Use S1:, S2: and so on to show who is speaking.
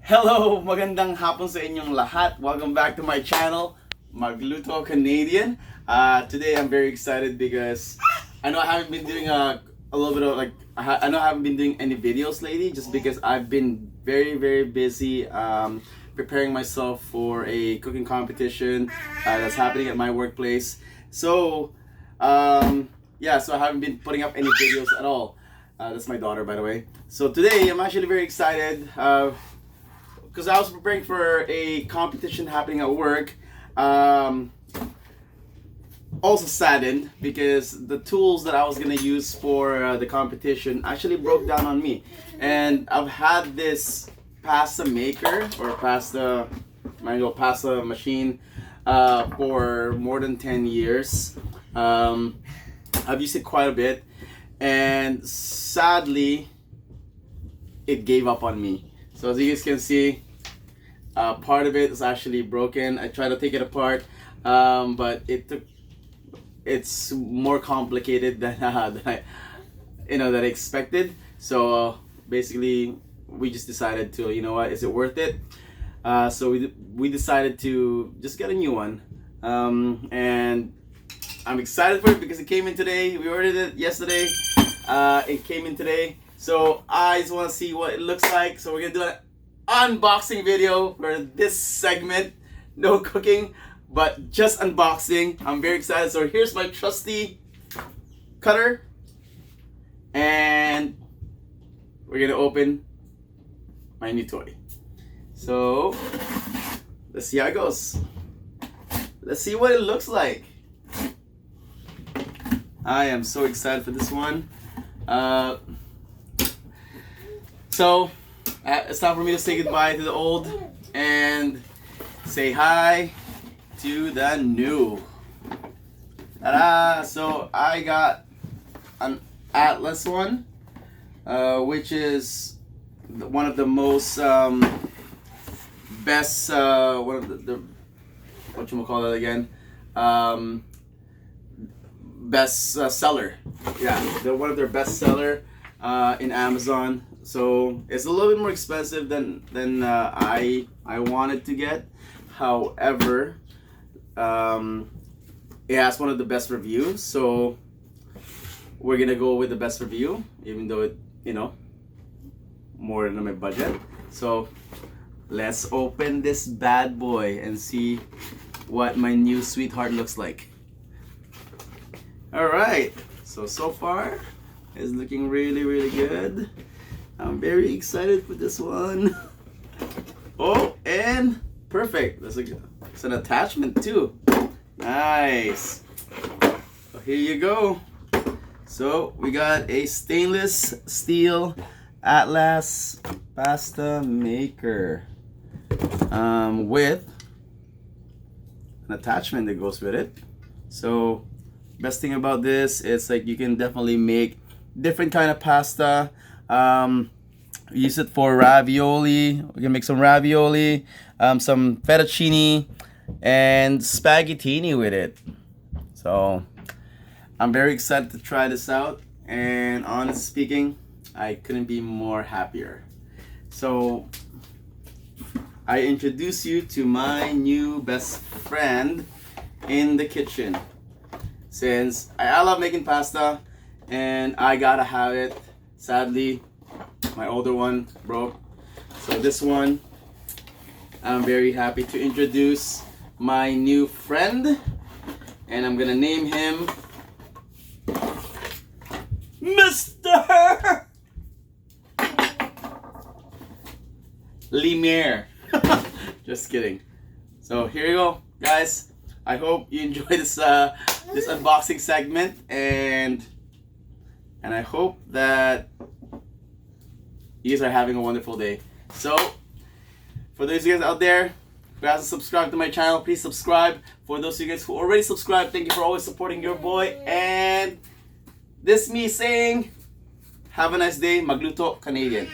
S1: Hello! Magandang hapon sa inyong lahat. Welcome back to my channel, Magluto Canadian. Today I'm very excited because I know I haven't been doing a little bit of I know I haven't been doing any videos lately just because I've been very busy preparing myself for a cooking competition that's happening at my workplace. So so I haven't been putting up any videos at all. That's my daughter, by the way. So today I'm actually very excited. Because I was preparing for a competition happening at work. Also saddened because the tools that I was gonna use for the competition actually broke down on me, and I've had this pasta maker or manual pasta machine for more than 10 years. I've used it quite a bit, and sadly, it gave up on me. So as you guys can see, part of it is actually broken. I tried to take it apart, but it's more complicated than I expected. So basically, we just decided to, is it worth it? So we decided to just get a new one, and I'm excited for it because it came in today. We ordered it yesterday. It came in today. So I just want to see what it looks like. So we're gonna do an unboxing video for this segment. No cooking, but just unboxing. I'm very excited. So here's my trusty cutter, and we're gonna open my new toy. So let's see how it goes. Let's see what it looks like. I am so excited for this one. So it's time for me to say goodbye to the old and say hi to the new. Ta-da! So I got an Atlas one, which is one of the most best, one of the what you call it again, best seller. Yeah, they're one of their best seller in Amazon. So it's a little bit more expensive than I wanted to get. However, it has one of the best reviews, so we're gonna go with the best review, even though it more than my budget. So let's open this bad boy and see what my new sweetheart looks like. All right, so far it's looking really good. I'm very excited for this one. Oh, and perfect. It's an attachment too. Nice. So here you go. So we got a stainless steel Atlas pasta maker with an attachment that goes with it. So best thing about this, it's like you can definitely make different kind of pasta. Use it for ravioli. We can make some ravioli, some fettuccine, and spaghettini with it. So I'm very excited to try this out, and honestly speaking, I couldn't be more happier. So I introduce you to my new best friend in the kitchen. Since I love making pasta and I gotta have it. Sadly, my older one broke. So this one, I'm very happy to introduce my new friend, and I'm gonna name him Mr. Lemaire. Just kidding. So here you go, guys. I hope you enjoy this this unboxing segment, and I hope that you guys are having a wonderful day. So for those of you guys out there who hasn't subscribed to my channel, please subscribe. For those of you guys who already subscribed, thank you for always supporting your boy. And this me saying, have a nice day, Magluto Canadian.